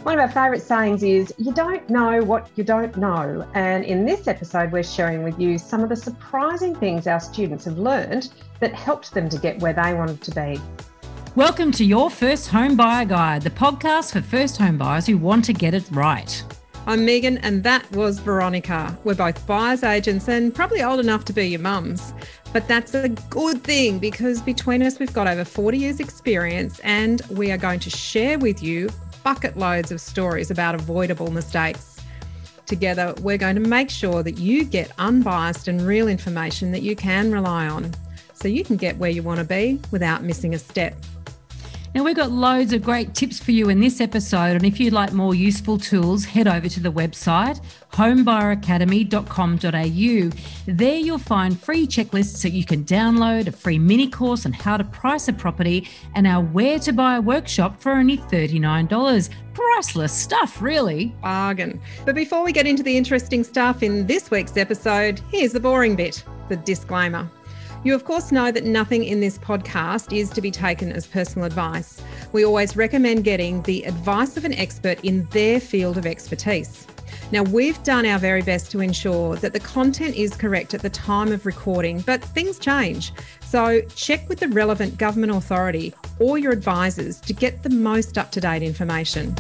One of our favourite sayings is, you don't know what you don't know. And in this episode, we're sharing with you some of the surprising things our students have learned that helped them to get where they wanted to be. Welcome to Your First Home Buyer Guide, the podcast for first home buyers who want to get it right. I'm Megan and that was Veronica. We're both buyer's agents and probably old enough to be your mums. But that's a good thing because between us, we've got over 40 years experience and we are going to share with you bucket loads of stories about avoidable mistakes. Together, we're going to make sure that you get unbiased and real information that you can rely on so you can get where you want to be without missing a step. Now, we've got loads of great tips for you in this episode, and if you'd like more useful tools, head over to the website homebuyeracademy.com.au. There you'll find free checklists that you can download, a free mini course on how to price a property, and our Where to Buy workshop for only $39. Priceless stuff, really. Bargain. But before we get into the interesting stuff in this week's episode, here's the boring bit, the disclaimer. You, of course, know that nothing in this podcast is to be taken as personal advice. We always recommend getting the advice of an expert in their field of expertise. Now, we've done our very best to ensure that the content is correct at the time of recording, but things change. So check with the relevant government authority or your advisors to get the most up-to-date information.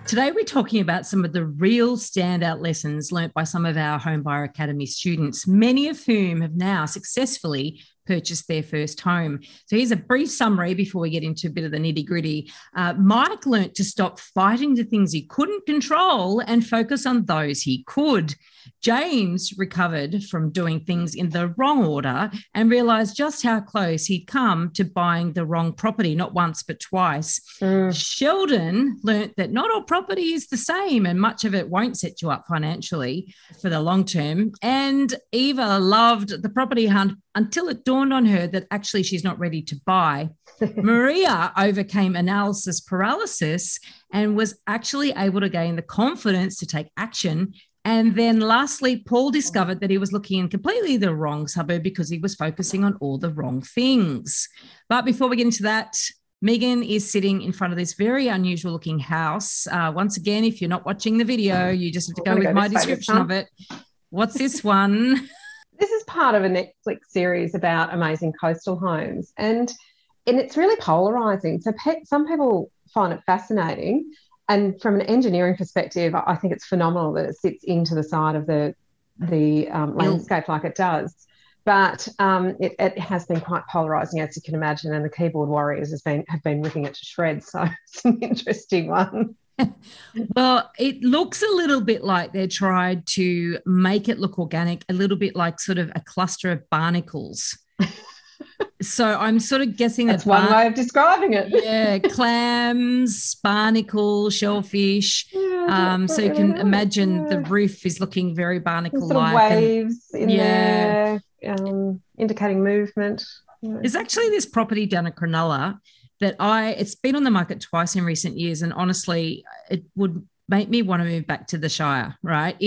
Today, we're talking about some of the real standout lessons learnt by some of our Home Buyer Academy students, many of whom have now successfully purchased their first home. So here's a brief summary before we get into a bit of the nitty-gritty. Mike learnt to stop fighting the things he couldn't control and focus on those he could. James recovered from doing things in the wrong order and realised just how close he'd come to buying the wrong property, not once but twice. Sheldon learnt that not all property is the same and much of it won't set you up financially for the long term. And Eva loved the property hunt until it dawned on her that actually she's not ready to buy. Maria overcame analysis paralysis and was actually able to gain the confidence to take action. And then lastly, Paul discovered that he was looking in completely the wrong suburb because he was focusing on all the wrong things. But before we get into that, Megan is sitting in front of this very unusual looking house. Once again, if you're not watching the video, you just have to go with my description of it. What's this one? This is part of a Netflix series about amazing coastal homes, and it's really polarising. So some people find it fascinating, and from an engineering perspective, I think it's phenomenal that it sits into the side of the landscape like it does. But it has been quite polarising, as you can imagine, and the keyboard warriors have been ripping it to shreds. So it's an interesting one. Well, it looks a little bit like they tried to make it look organic, a little bit like sort of a cluster of barnacles. So I'm sort of guessing that's one way of describing it. Yeah, clams, barnacles, shellfish. So you can imagine the roof is looking very barnacle-like. Waves in there, indicating movement. There's actually this property down at Cronulla that it's been on the market twice in recent years, and honestly, it would make me want to move back to the Shire, right?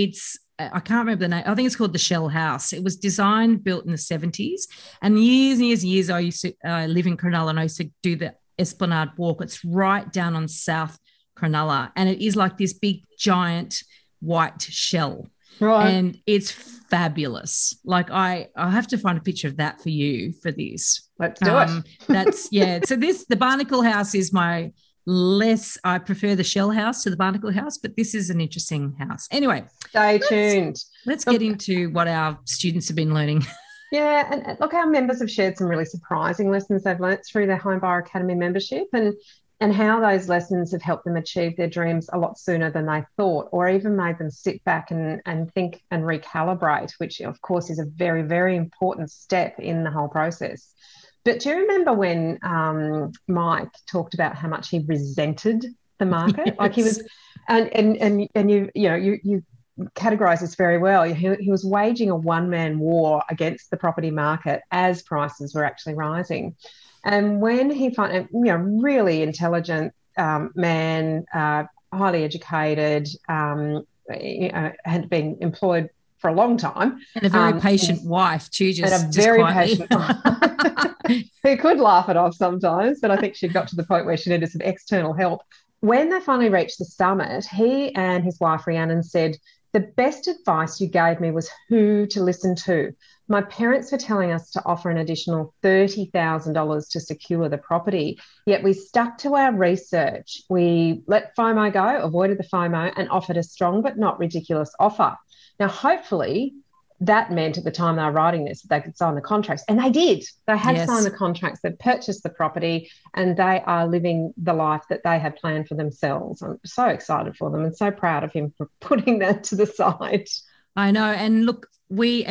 I can't remember the name. I think it's called the Shell House. It was built in the 70s, and years, I used to live in Cronulla, and I used to do the Esplanade Walk. It's right down on South Cronulla, and it is like this big, giant white shell. Right. And it's fabulous. Like I have to find a picture of that for you for this. Let's do it. So the barnacle house is I prefer the shell house to the barnacle house, but this is an interesting house. Anyway, stay tuned. Let's get into what our students have been learning. Yeah, and look, our members have shared some really surprising lessons they've learnt through their Home Buyer Academy membership, and how those lessons have helped them achieve their dreams a lot sooner than they thought, or even made them sit back and think and recalibrate, which of course is a very, very important step in the whole process. But do you remember when Mike talked about how much he resented the market? Yes. Like he was, and you categorise this very well. He was waging a one-man war against the property market as prices were actually rising. And when he found, really intelligent man, highly educated, had been employed for a long time. And a very patient wife too, and a just very quietly. patient wife who could laugh it off sometimes, but I think she got to the point where she needed some external help. When they finally reached the summit, he and his wife Rhiannon said, "The best advice you gave me was who to listen to. My parents were telling us to offer an additional $30,000 to secure the property, yet we stuck to our research. We let FOMO go, avoided the FOMO, and offered a strong but not ridiculous offer." Now, hopefully, that meant at the time they were writing this that they could sign the contracts. And they did. They had signed the contracts, they've purchased the property, and they are living the life that they had planned for themselves. I'm so excited for them and so proud of him for putting that to the side. I know. And look, we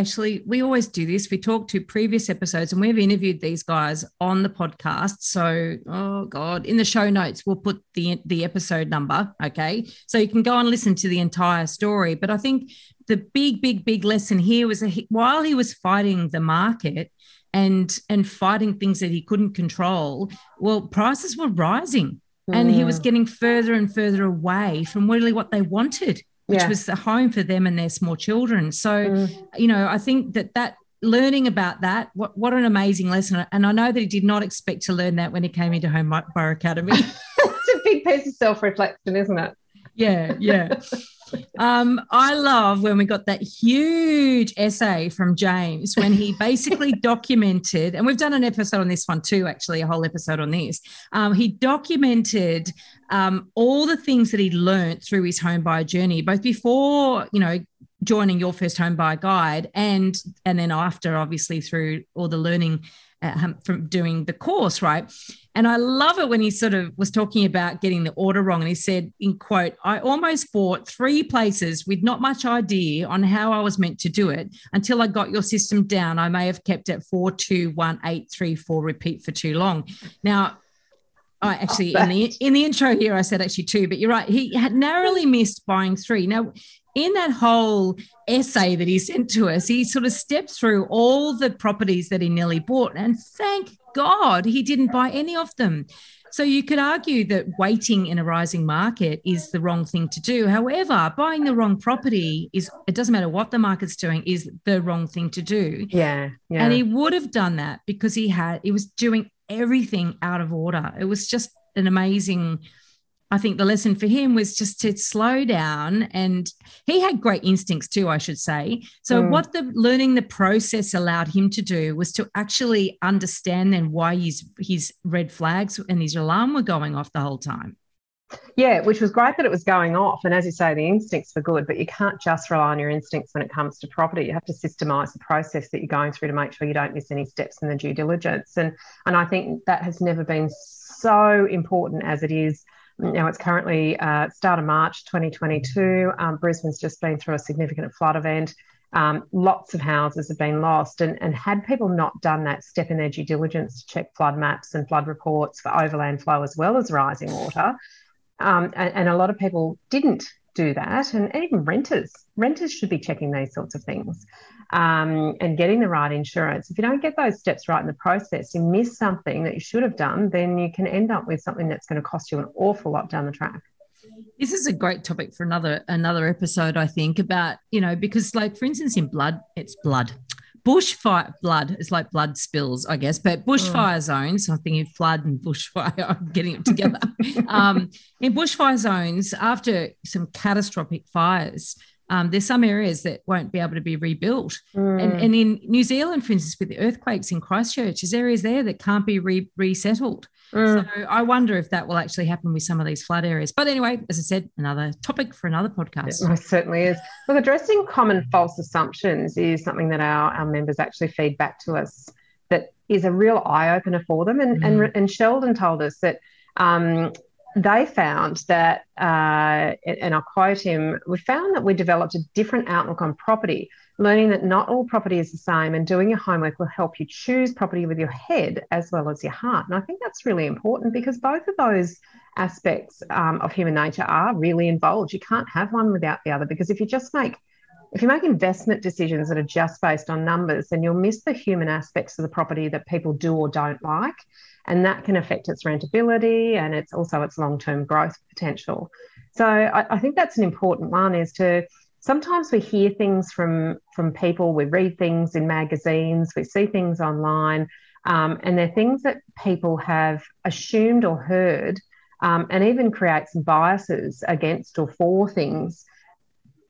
always do this. We talk to previous episodes and we've interviewed these guys on the podcast. So, oh God, in the show notes, we'll put the episode number. Okay. So you can go and listen to the entire story. But I think the big lesson here was that while he was fighting the market and fighting things that he couldn't control, well, prices were rising and he was getting further and further away from really what they wanted, which was the home for them and their small children. So, I think that learning about that, what an amazing lesson. And I know that he did not expect to learn that when he came into Home Borough Academy. It's a big piece of self-reflection, isn't it? Yeah. I love when we got that huge essay from James when he basically documented, and we've done an episode on this one too, actually, a whole episode on this. He documented all the things that he learned through his home buyer journey, both before, joining Your First Home Buyer Guide and then after, obviously, through all the learning from doing the course, right? And I love it when he sort of was talking about getting the order wrong. And he said, in quote, "I almost bought 3 places with not much idea on how I was meant to do it until I got your system down. I may have kept it 4, 2, 1, 8, 3, 4 repeat for too long." Now, I actually, in the intro here, I said actually 2, but you're right. He had narrowly missed buying 3. Now, in that whole essay that he sent to us, he sort of stepped through all the properties that he nearly bought, and thank God he didn't buy any of them. So you could argue that waiting in a rising market is the wrong thing to do. However, buying the wrong property it doesn't matter what the market's doing, is the wrong thing to do. Yeah. And he would have done that because he was doing everything out of order. It was just an amazing, I think the lesson for him was just to slow down, and he had great instincts too, I should say. So what learning the process allowed him to do was to actually understand then why his red flags and his alarm were going off the whole time. Yeah, which was great that it was going off. And as you say, the instincts were good, but you can't just rely on your instincts when it comes to property. You have to systemise the process that you're going through to make sure you don't miss any steps in the due diligence. And I think that has never been so important as it is. Now, it's currently start of March 2022. Brisbane's just been through a significant flood event. Lots of houses have been lost. And had people not done that step in their due diligence to check flood maps and flood reports for overland flow as well as rising water, and a lot of people didn't do that, and even renters should be checking these sorts of things and getting the right insurance. If you don't get those steps right in the process, you miss something that you should have done, then you can end up with something that's going to cost you an awful lot down the track. This is a great topic for another episode, I think, about, because, like, for instance, in blood, it's blood. Bushfire blood is like blood spills, I guess, but bushfire zones, I'm thinking flood and bushfire, I'm getting it together. In bushfire zones, after some catastrophic fires, there's some areas that won't be able to be rebuilt. And in New Zealand, for instance, with the earthquakes in Christchurch, there's areas there that can't be resettled. So I wonder if that will actually happen with some of these flood areas. But anyway, as I said, another topic for another podcast. It most certainly is. Look, addressing common false assumptions is something that our members actually feed back to us that is a real eye-opener for them. And Sheldon told us that they found that, and I'll quote him, "We found that we developed a different outlook on property, learning that not all property is the same, and doing your homework will help you choose property with your head as well as your heart." And I think that's really important because both of those aspects of human nature are really involved. You can't have one without the other, because if you make investment decisions that are just based on numbers, then you'll miss the human aspects of the property that people do or don't like. And that can affect its rentability and its long-term growth potential. So I think that's an important one, is to sometimes we hear things from people, we read things in magazines, we see things online, and they're things that people have assumed or heard, and even create some biases against or for things.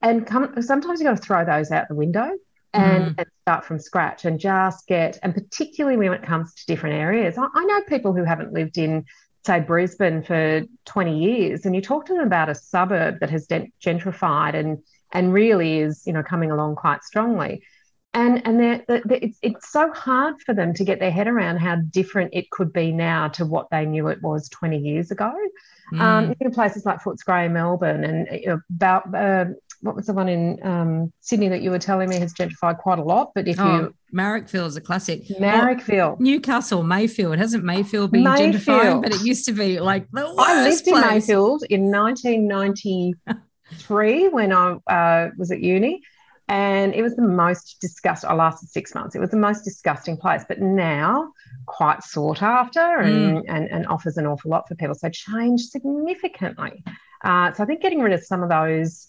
And sometimes you've got to throw those out the window and start from scratch and just and particularly when it comes to different areas. I know people who haven't lived in, say, Brisbane for 20 years, and you talk to them about a suburb that has gentrified and really is, coming along quite strongly. And it's so hard for them to get their head around how different it could be now to what they knew it was 20 years ago. In places like Footscray, Melbourne, and about what was the one in Sydney that you were telling me has gentrified quite a lot? But Marrickville is a classic. Marrickville, Newcastle, Mayfield. Hasn't Mayfield been gentrified? But it used to be like the worst I lived place. in Mayfield in 1993 when I was at uni. And it was the most disgusting. I lasted 6 months. It was the most disgusting place, but now quite sought after and offers an awful lot for people. So changed significantly. So I think getting rid of some of those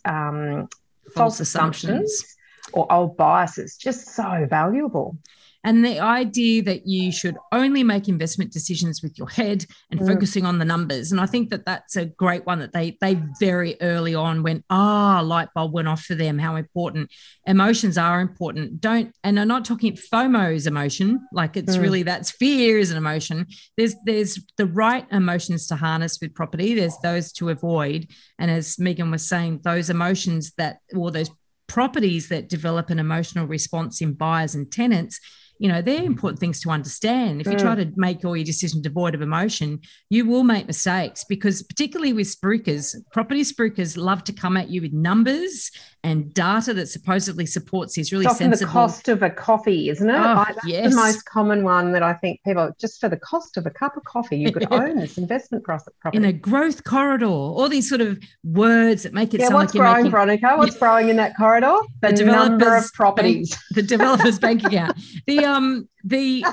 false assumptions or old biases, just so valuable. And the idea that you should only make investment decisions with your head and focusing on the numbers. And I think that that's a great one that they very early on went, light bulb went off for them, how important. Emotions are important. And I'm not talking FOMO's emotion, like it's really, that's fear is an emotion. There's the right emotions to harness with property. There's those to avoid. And as Megan was saying, those emotions those properties that develop an emotional response in buyers and tenants, they're important things to understand. If you try to make all your decisions devoid of emotion, you will make mistakes, because particularly with spruikers, property spruikers love to come at you with numbers and data that supposedly supports these really sensible... It's often the cost of a coffee, isn't it? That's the most common one that I think people, just for the cost of a cup of coffee, you could own this investment property. In a growth corridor, all these sort of words that make it sound like you're making... Veronica? What's growing in that corridor? The number of properties. The developer's bank account. So the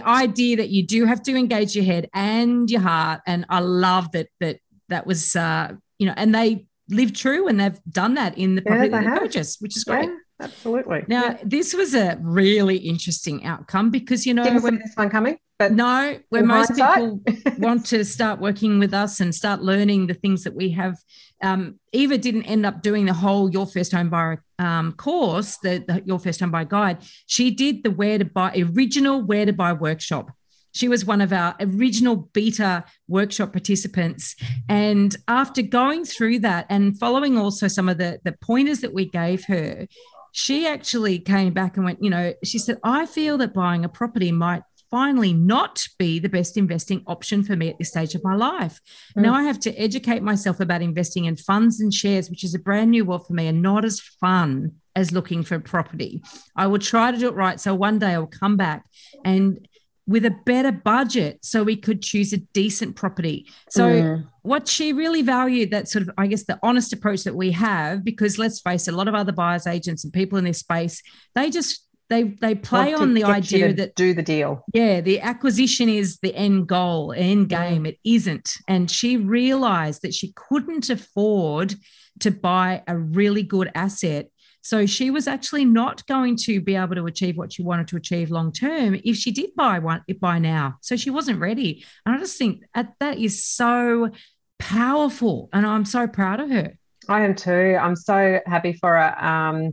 idea that you do have to engage your head and your heart, and I love that was and they live true, and they've done that in the property that they purchased, which is great. Yeah, absolutely. Now, this was a really interesting outcome, because didn't see this one coming. But no, when most people want to start working with us and start learning the things that we have, Eva didn't end up doing the whole Your First Home Buyer course, the Your First Home Buyer guide. She did the original Where to Buy workshop. She was one of our original beta workshop participants. And after going through that and following also some of the pointers that we gave her, she actually came back and went, she said, I feel that buying a property might finally not be the best investing option for me at this stage of my life. Now I have to educate myself about investing in funds and shares, which is a brand new world for me and not as fun as looking for property. I will try to do it right. So one day I'll come back and with a better budget so we could choose a decent property. So what she really valued, that sort of, I guess, the honest approach that we have, because let's face it, a lot of other buyers agents and people in this space, they play on the idea that do the deal. Yeah, the acquisition is the end goal, end game. It isn't. And she realized that she couldn't afford to buy a really good asset. So she was actually not going to be able to achieve what she wanted to achieve long term if she did buy now. So she wasn't ready. And I just think that is so powerful, and I'm so proud of her. I am too. I'm so happy for her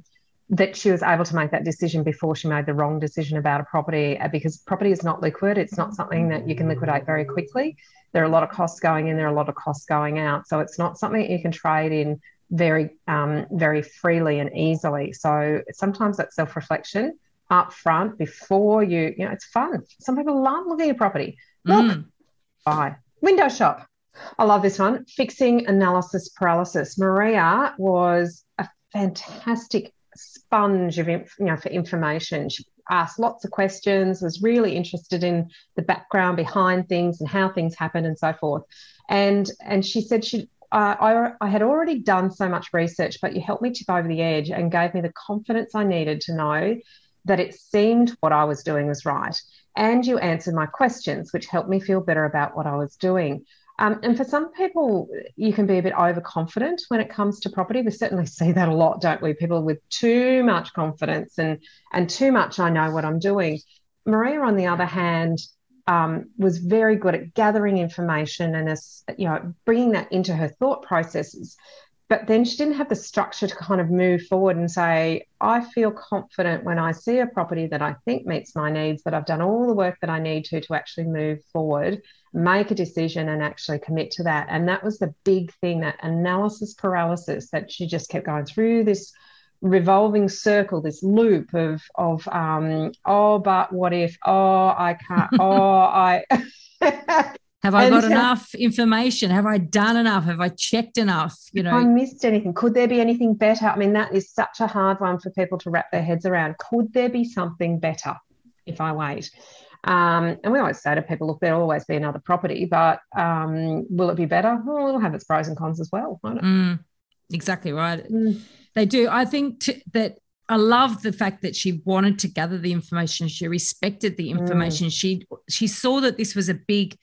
that she was able to make that decision before she made the wrong decision about a property, because property is not liquid. It's not something that you can liquidate very quickly. There are a lot of costs going in, there are a lot of costs going out. So it's not something you can trade in very freely and easily. So sometimes that self-reflection up front before it's fun. Some people love looking at property. Look, buy, window shop. I love this one. Fixing analysis paralysis. Maria was a fantastic sponge of for information. She asked lots of questions, was really interested in the background behind things and how things happen and so forth. And she said I had already done so much research, but you helped me tip over the edge and gave me the confidence I needed to know that it seemed what I was doing was right. And you answered my questions, which helped me feel better about what I was doing. And for some people, you can be a bit overconfident when it comes to property. We certainly see that a lot, don't we? People with too much confidence and too much, I know what I'm doing. Maria, on the other hand, was very good at gathering information and, bringing that into her thought processes. But then she didn't have the structure to kind of move forward and say, I feel confident when I see a property that I think meets my needs, that I've done all the work that I need to actually move forward, make a decision and actually commit to that. And that was the big thing, that analysis paralysis, that she just kept going through this revolving circle, this loop of oh, but what if, oh, I can't, oh, I have I got enough information? Have I done enough? Have I checked enough? If I missed anything, could there be anything better? I mean, that is such a hard one for people to wrap their heads around. Could there be something better if I wait? And we always say to people, look, there'll always be another property, but will it be better? Well, it'll have its pros and cons as well, won't it? Exactly right. They do. I think that I love the fact that she wanted to gather the information. She respected the information. She saw that this was a big,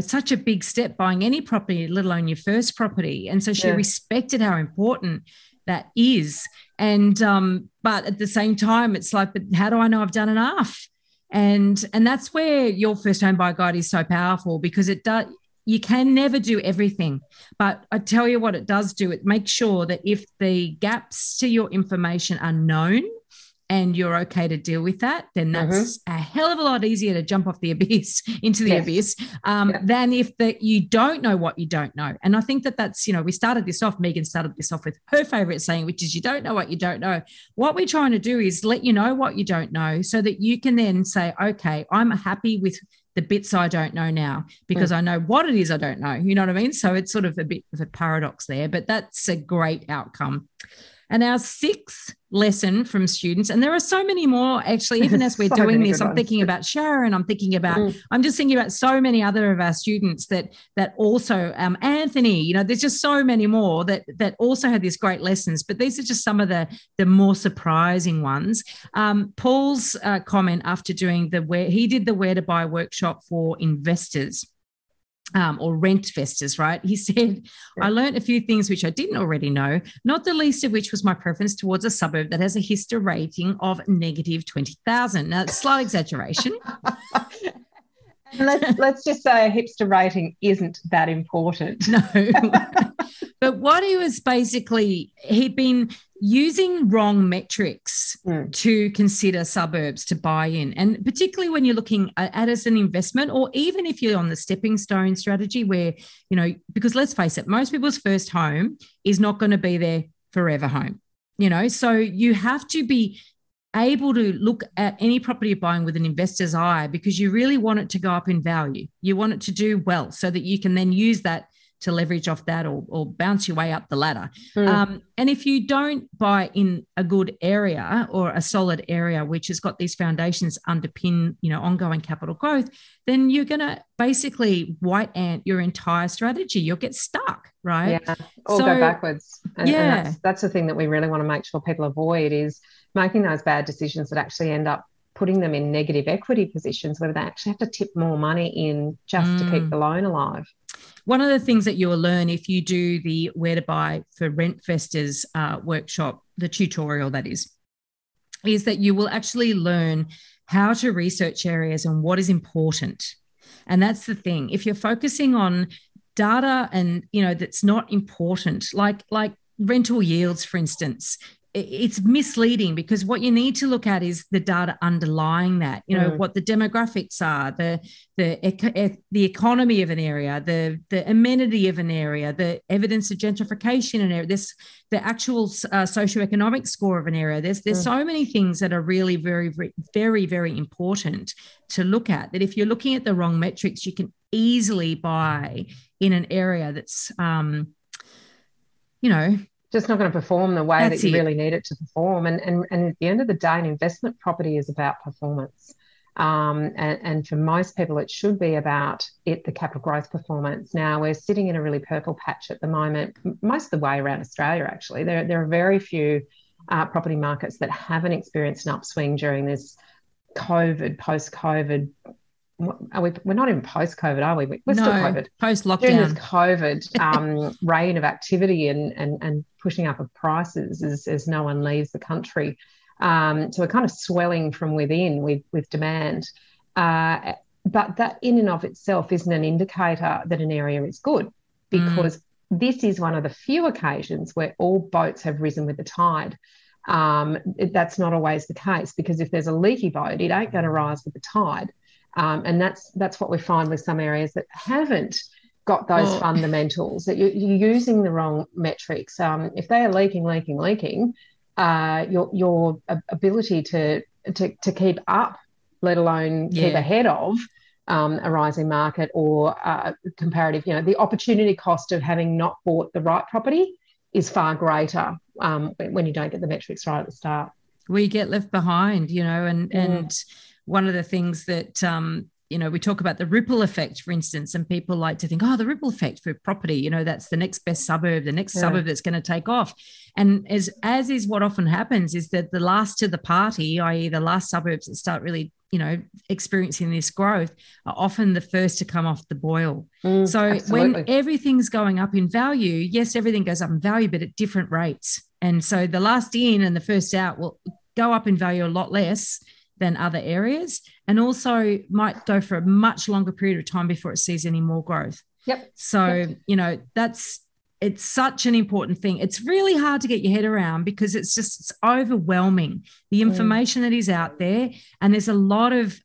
such a big step, buying any property, let alone your first property. And so she respected how important that is. And but at the same time, it's like, but how do I know I've done enough? And that's where your first home buyer guide is so powerful, because it does. You can never do everything, but I tell you what it does do. It makes sure that if the gaps to your information are known and you're okay to deal with that, then that's a hell of a lot easier to jump off the abyss into the abyss than if you don't know what you don't know. And I think that's, we started this off, Megan started this off with her favorite saying, which is, you don't know what you don't know. What we're trying to do is let you know what you don't know, so that you can then say, okay, I'm happy with the bits I don't know now, because I know what it is I don't know. You know what I mean? So it's sort of a bit of a paradox there, but that's a great outcome. And our sixth lesson from students, and there are so many more actually, even as we're doing this, I'm thinking about Sharon, I'm just thinking about so many other of our students that also, Anthony, there's just so many more that also had these great lessons, but these are just some of the more surprising ones. Paul's comment after doing he did the Where to Buy workshop for investors. Or rent investors, right? He said, I learned a few things which I didn't already know, not the least of which was my preference towards a suburb that has a HISTA rating of negative 20,000. Now, it's a slight exaggeration. Let's just say a hipster rating isn't that important. No. But what he was basically, he'd been using wrong metrics to consider suburbs to buy in. And particularly when you're looking at as an investment, or even if you're on the stepping stone strategy where, because let's face it, most people's first home is not going to be their forever home, so you have to be able to look at any property you're buying with an investor's eye, because you really want it to go up in value. You want it to do well so that you can then use that to leverage off that or bounce your way up the ladder. And if you don't buy in a good area or a solid area, which has got these foundations underpin, ongoing capital growth, then you're going to basically white ant your entire strategy. You'll get stuck, right? Yeah, or go backwards. And that's the thing that we really want to make sure people avoid, is making those bad decisions that actually end up putting them in negative equity positions where they actually have to tip more money in just to keep the loan alive. One of the things that you will learn if you do the Where to Buy for Rent Investors workshop, the tutorial that is that you will actually learn how to research areas and what is important. And that's the thing. If you're focusing on data and, that's not important, like rental yields, for instance, it's misleading, because what you need to look at is the data underlying that, what the demographics are, the economy of an area, the amenity of an area, the evidence of gentrification in an area, the actual socioeconomic score of an area. There's so many things that are really very, very, very, very important to look at, that if you're looking at the wrong metrics, you can easily buy in an area that's, just not going to perform the way that you really need it to perform. And at the end of the day, an investment property is about performance. And for most people, it should be about the capital growth performance. Now, we're sitting in a really purple patch at the moment, most of the way around Australia, actually. There are very few property markets that haven't experienced an upswing during this post-COVID we're not in post-COVID, are we? We're still COVID. Post-lockdown. During this COVID reign of activity and pushing up of prices as no one leaves the country. So we're kind of swelling from within with demand. But that in and of itself isn't an indicator that an area is good, because this is one of the few occasions where all boats have risen with the tide. That's not always the case, because if there's a leaky boat, it ain't going to rise with the tide. And that's what we find with some areas that haven't got those fundamentals, that you're using the wrong metrics. If they are leaking, your ability to keep up, let alone keep ahead of a rising market or comparative, the opportunity cost of having not bought the right property is far greater when you don't get the metrics right at the start. We get left behind, and one of the things that, we talk about the ripple effect, for instance, and people like to think, the ripple effect for property, that's the next best suburb, the next suburb that's going to take off. And as is what often happens, is that the last to the party, i.e. the last suburbs that start really, experiencing this growth, are often the first to come off the boil. So absolutely. When everything's going up in value, yes, everything goes up in value, but at different rates. And so the last in and the first out will go up in value a lot less than other areas, and also might go for a much longer period of time before it sees any more growth. Yep. So, it's such an important thing. It's really hard to get your head around, because it's overwhelming, the information that is out there. And there's a lot of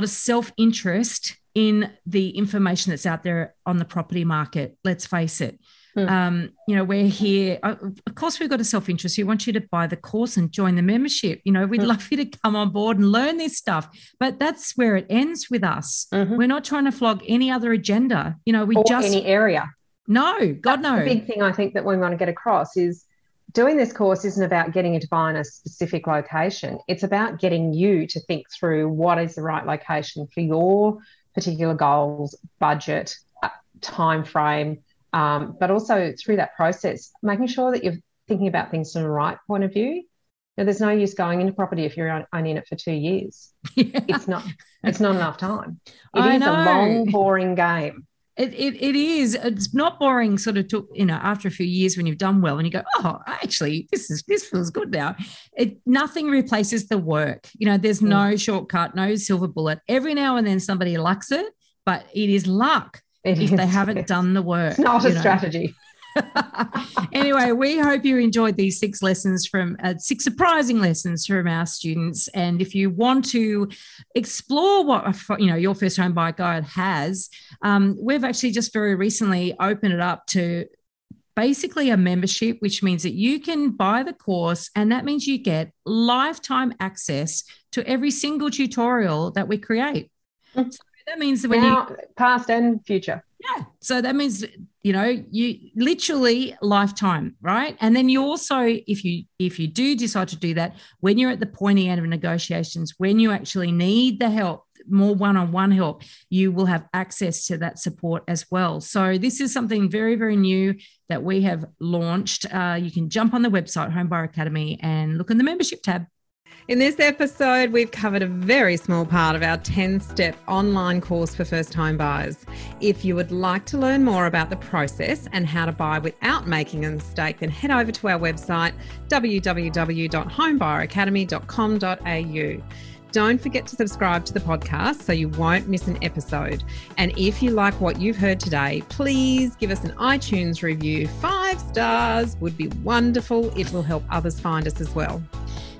self-interest in the information that's out there on the property market. Let's face it. We're here. Of course, we've got a self-interest. We want you to buy the course and join the membership. We'd love you to come on board and learn this stuff. But that's where it ends with us. We're not trying to flog any other agenda. Any area. No, God, no. The big thing I think that we want to get across is doing this course isn't about getting you to buy in a specific location. It's about getting you to think through what is the right location for your particular goals, budget, time frame. But also through that process, making sure that you're thinking about things from the right point of view. There's no use going into property if you're only in it for 2 years. Yeah. It's not enough time. It is a long, boring game. It is. It's not boring sort of after a few years when you've done well and you go, actually, this feels good now. Nothing replaces the work. There's no shortcut, no silver bullet. Every now and then somebody lucks it, but it is luck. If they haven't done the work. It's not a strategy. Anyway, we hope you enjoyed these 6 surprising lessons from our students. And if you want to explore what your first home buyer guide has, we've actually just very recently opened it up to basically a membership, which means that you can buy the course, and that means you get lifetime access to every single tutorial that we create. So that means that past and future. Yeah. So that means, you literally lifetime, right? And then you also, if you do decide to do that, when you're at the pointy end of negotiations, when you actually need the help, more one-on-one help, you will have access to that support as well. So this is something very, very new that we have launched. You can jump on the website, Home Buyer Academy, and look in the membership tab. In this episode, we've covered a very small part of our 10-step online course for first home buyers. If you would like to learn more about the process and how to buy without making a mistake, then head over to our website, www.homebuyeracademy.com.au. Don't forget to subscribe to the podcast so you won't miss an episode. And if you like what you've heard today, please give us an iTunes review. 5 stars would be wonderful. It will help others find us as well.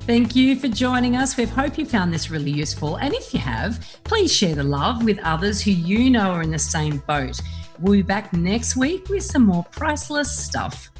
Thank you for joining us. We hope you found this really useful. And if you have, please share the love with others who you know are in the same boat. We'll be back next week with some more priceless stuff.